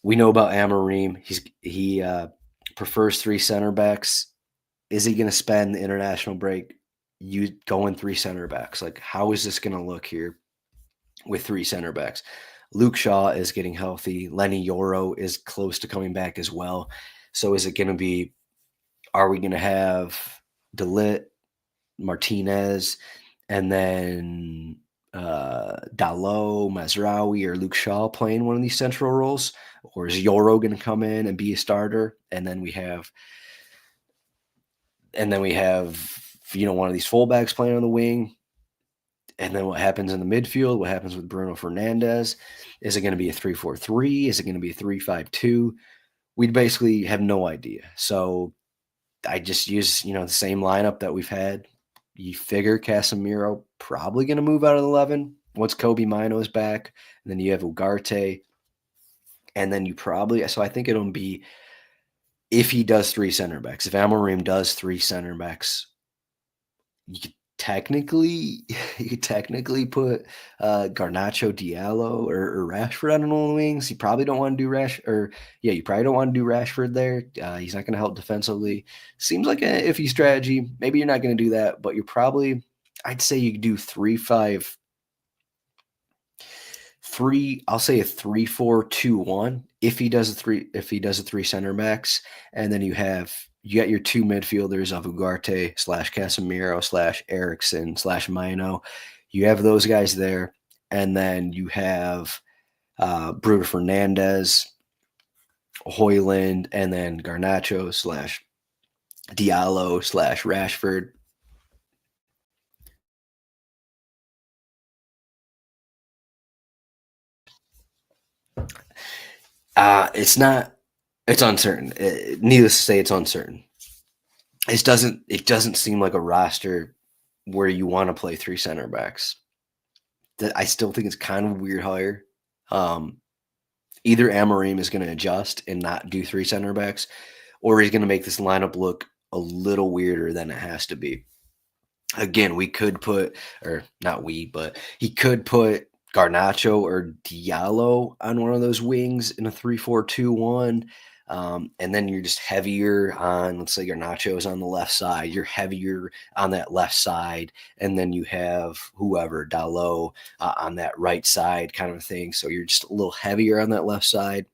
We know about Amorim. He prefers 3 center backs. Is he going to spend the international break going 3 center backs? Like, how is this going to look here with 3 center backs? Luke Shaw is getting healthy. Lenny Yoro is close to coming back as well. So is it going to be, are we going to have De Ligt, Martinez, and then Dalot, Mazraoui, or Luke Shaw playing one of these central roles? Or is Yoro going to come in and be a starter? And then we have one of these fullbacks playing on the wing. And then what happens in the midfield? What happens with Bruno Fernandes? Is it going to be a 3-4-3? Is it going to be a 3-5-2? We basically have no idea. So I just use, the same lineup that we've had. You figure Casemiro probably going to move out of the 11 once Kobe Mino is back. And then you have Ugarte. And then so I think it'll be, if he does 3 center backs, if Amorim does 3 center backs, you could technically put Garnacho, Diallo, or Rashford on the wings. You probably don't want to do you probably don't want to do Rashford there. He's not going to help defensively. Seems like an iffy strategy. Maybe you're not going to do that, but I'd say you could do 3-5-3. I'll say a 3-4-2-1 if he does a 3 center backs, and then you got your 2 midfielders of Ugarte / Casemiro / Eriksen / Mino. You have those guys there, and then you have Bruno Fernandes, Højlund, and then Garnacho / Diallo / Rashford. It's uncertain. Needless to say, it's uncertain. It doesn't seem like a roster where you want to play 3 center backs. I still think it's kind of a weird hire. Either Amorim is going to adjust and not do 3 center backs, or he's going to make this lineup look a little weirder than it has to be. Again, we could put, or not we, but he could put Garnacho or Diallo on one of those wings in a 3-4-2-1. And then you're just heavier on, let's say Garnacho is on the left side. You're heavier on that left side. And then you have whoever, Dalot, on that right side kind of thing. So you're just a little heavier on that left side.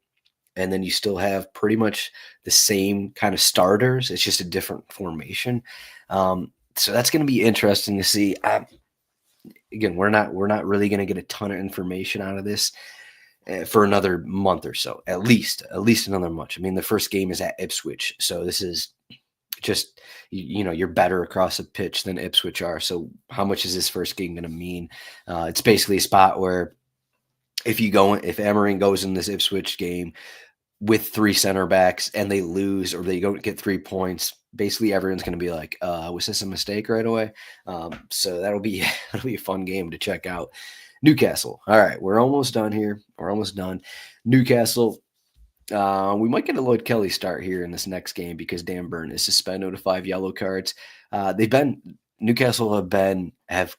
And then you still have pretty much the same kind of starters. It's just a different formation. So that's going to be interesting to see. Again, we're not really going to get a ton of information out of this for another month or so, at least another month. I mean, the first game is at Ipswich, so this is just you're better across the pitch than Ipswich are. So how much is this first game going to mean? It's basically a spot where if Amorim goes in this Ipswich game with 3 center backs and they lose or they don't get 3 points, basically everyone's going to be like, was this a mistake right away? So that'll be a fun game to check out. Newcastle. All right, we're almost done here. We're almost done. Newcastle, we might get a Lloyd Kelly start here in this next game because Dan Burn is suspended with 5 yellow cards. Newcastle have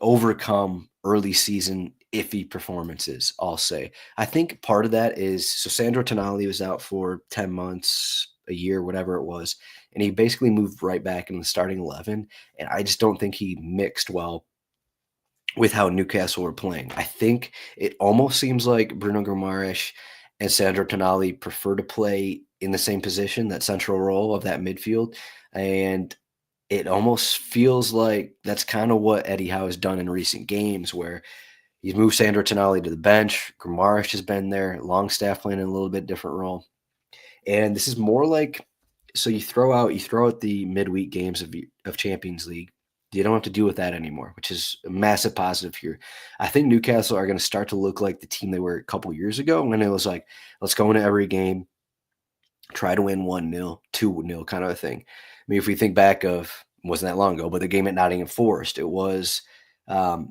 overcome early season iffy performances, I'll say. I think part of that is, so Sandro Tonali was out for 10 months, a year, whatever it was, and he basically moved right back in the starting 11, and I just don't think he mixed well with how Newcastle were playing. I think it almost seems like Bruno Guimaraes and Sandro Tonali prefer to play in the same position, that central role of that midfield, and it almost feels like that's kind of what Eddie Howe has done in recent games, where he's moved Sandro Tonali to the bench. Guimaraes has been there. Longstaff playing in a little bit different role, and this is more like, so you throw out the midweek games of Champions League. You don't have to deal with that anymore, which is a massive positive here. I think Newcastle are going to start to look like the team they were a couple years ago when it was like, let's go into every game, try to win 1-0, 2-0 kind of a thing. I mean, if we think back of, wasn't that long ago, but the game at Nottingham Forest, it was that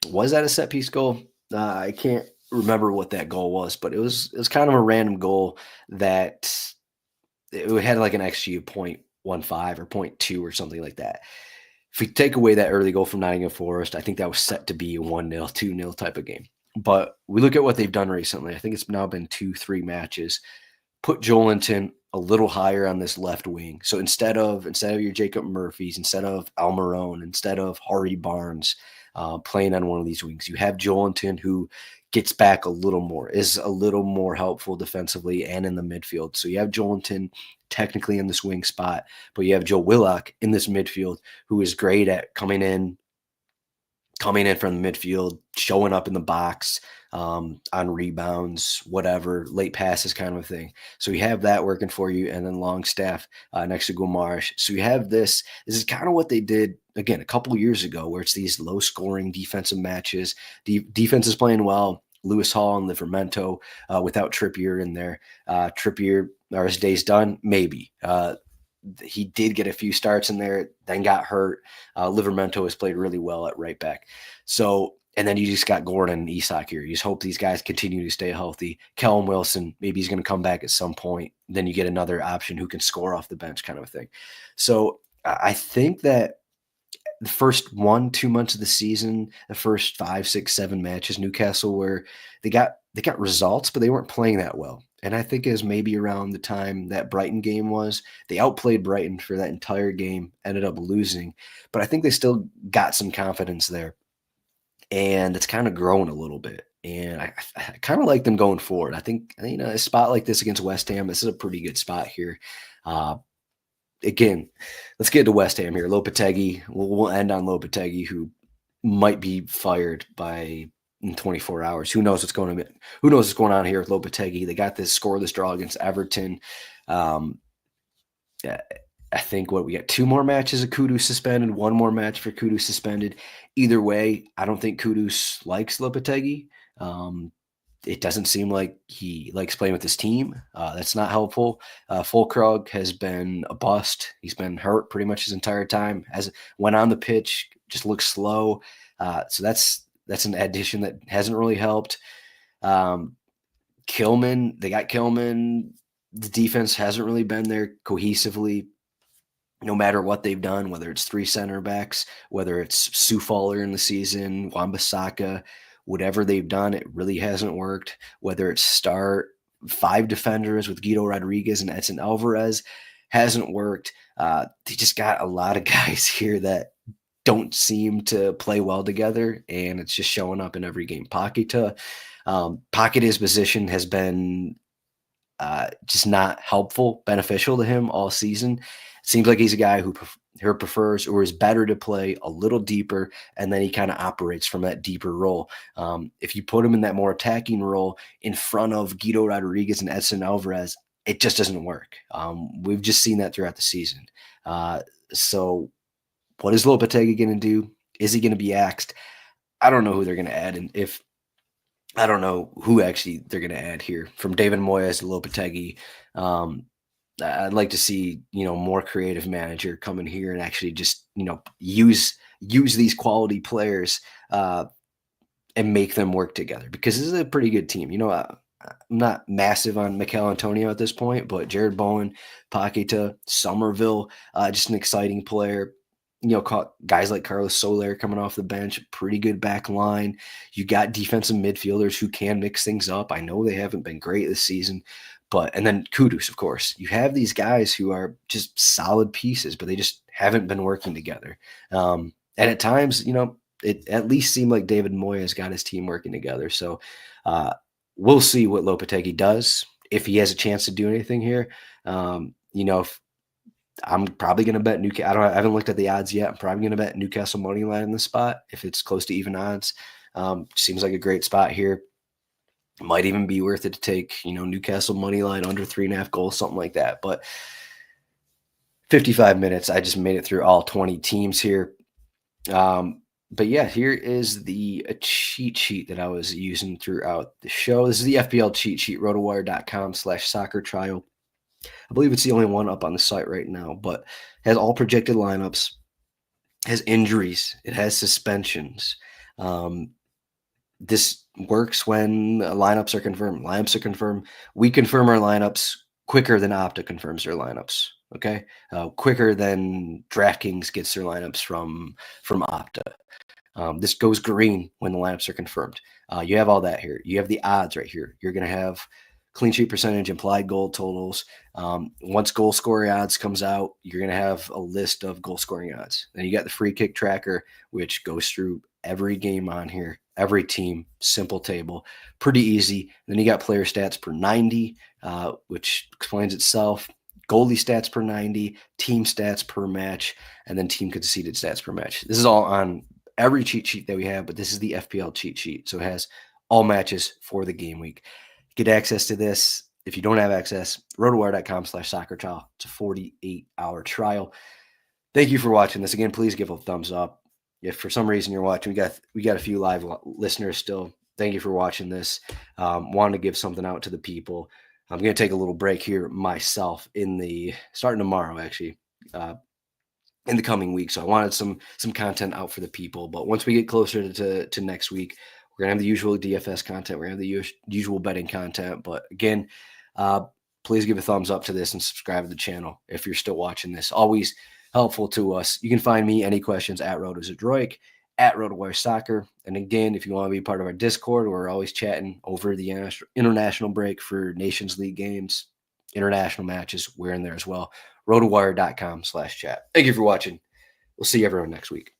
a set piece goal? I can't remember what that goal was, but it was kind of a random goal that it had like an XG of 0.15 or point 0.2 or something like that. If we take away that early goal from Nottingham Forest, I think that was set to be a 1-0, 2-0 type of game. But we look at what they've done recently. I think it's now been 2-3 matches. Put Joelinton a little higher on this left wing. So instead of your Jacob Murphys, instead of Almiron, instead of Harvey Barnes playing on one of these wings, you have Joelinton, who gets back a little more, is a little more helpful defensively and in the midfield. So you have Joelinton technically in this wing spot, but you have Joe Willock in this midfield, who is great at coming in from the midfield, showing up in the box, on rebounds, whatever, late passes kind of a thing. So you have that working for you, and then Longstaff next to Guimaraes. So you have this. This is kind of what they did, again, a couple years ago, where it's these low-scoring defensive matches. Defense is playing well. Lewis Hall and Livermento without Trippier in there. Trippier, are his days done? Maybe. He did get a few starts in there, then got hurt. Livermento has played really well at right back. So, and then you just got Gordon and Isak here. You just hope these guys continue to stay healthy. Callum Wilson, maybe he's going to come back at some point. Then you get another option who can score off the bench, kind of a thing. So I think that the first 1-2 months of the season, the first 5, 6, 7 matches, Newcastle, where they got results, but they weren't playing that well. And I think it was maybe around the time that Brighton game was. They outplayed Brighton for that entire game, ended up losing, but I think they still got some confidence there, and it's kind of grown a little bit. And I kind of like them going forward. I think, a spot like this against West Ham, this is a pretty good spot here. Uh, Again, let's get to West Ham here. Lopetegui, we'll end on Lopetegui, who might be fired in 24 hours. Who knows what's going on here with Lopetegui? They got this scoreless draw against Everton. Yeah, I think we got 2 more matches of Kudus suspended, 1 more match for Kudus suspended. Either way, I don't think Kudus likes Lopetegui. It doesn't seem like he likes playing with his team. That's not helpful. Fulkrug has been a bust. He's been hurt pretty much his entire time. Went on the pitch, just looks slow. So that's an addition that hasn't really helped. Kilman, they got Kilman. The defense hasn't really been there cohesively, no matter what they've done, whether it's 3 center backs, whether it's Soufal in the season, Wan-Bissaka, whatever they've done, it really hasn't worked. Whether it's start 5 defenders with Guido Rodriguez and Edson Alvarez, hasn't worked. They just got a lot of guys here that don't seem to play well together, and it's just showing up in every game. Paqueta's position has been just not helpful, beneficial to him all season. It seems like he's a guy who prefers or is better to play a little deeper, and then he kind of operates from that deeper role. If you put him in that more attacking role in front of Guido Rodriguez and Edson Alvarez, it just doesn't work. We've just seen that throughout the season. So what is Lopetegui going to do? Is he going to be axed? I don't know who they're going to add, and I don't know who actually they're going to add here, from David Moyes to Lopetegui. I'd like to see, more creative manager come in here and actually just, use these quality players and make them work together, because this is a pretty good team. I'm not massive on Mikel Antonio at this point, but Jared Bowen, Paqueta, Somerville, just an exciting player. Guys like Carlos Soler coming off the bench, pretty good back line. You got defensive midfielders who can mix things up. I know they haven't been great this season, and then Kudus, of course. You have these guys who are just solid pieces, but they just haven't been working together. And at times, it at least seemed like David Moyes got his team working together. So uh, we'll see what Lopetegui does if he has a chance to do anything here. If I'm probably going to bet Newcastle. I haven't looked at the odds yet. I'm probably going to bet Newcastle money line in the spot if it's close to even odds. Seems like a great spot here. Might even be worth it to take, Newcastle money line under 3.5 goals, something like that. But 55 minutes, I just made it through all 20 teams here. But yeah, here is the cheat sheet that I was using throughout the show. This is the FPL cheat sheet, rotowire.com/soccer trial. I believe it's the only one up on the site right now, but has all projected lineups, has injuries, it has suspensions. This works when lineups are confirmed. Lineups are confirmed. We confirm our lineups quicker than Opta confirms their lineups. Okay, quicker than DraftKings gets their lineups from Opta. This goes green when the lineups are confirmed. You have all that here. You have the odds right here. You're going to have clean sheet percentage, implied goal totals. Once goal scoring odds comes out, you're going to have a list of goal scoring odds. Then you got the free kick tracker, which goes through every game on here, every team, simple table, pretty easy. Then you got player stats per 90, which explains itself. Goalie stats per 90, team stats per match, and then team conceded stats per match. This is all on every cheat sheet that we have, but this is the FPL cheat sheet. So it has all matches for the game week. Get access to this. If you don't have access, rotowire.com/soccer trial. It's a 48-hour trial. Thank you for watching this. Again, please give a thumbs up. If for some reason you're watching, we got a few live listeners still. Thank you for watching this. Wanted to give something out to the people. I'm going to take a little break here myself starting tomorrow, actually, in the coming week. So I wanted some content out for the people. But once we get closer to next week, we're going to have the usual DFS content. We're going to have the usual betting content. But again, please give a thumbs up to this and subscribe to the channel if you're still watching this. Always helpful to us. You can find me any questions at RotoZdroik, at RotoWire Soccer. And again, if you want to be part of our Discord, we're always chatting over the international break for Nations League games, international matches. We're in there as well. RotoWire.com/chat. Thank you for watching. We'll see everyone next week.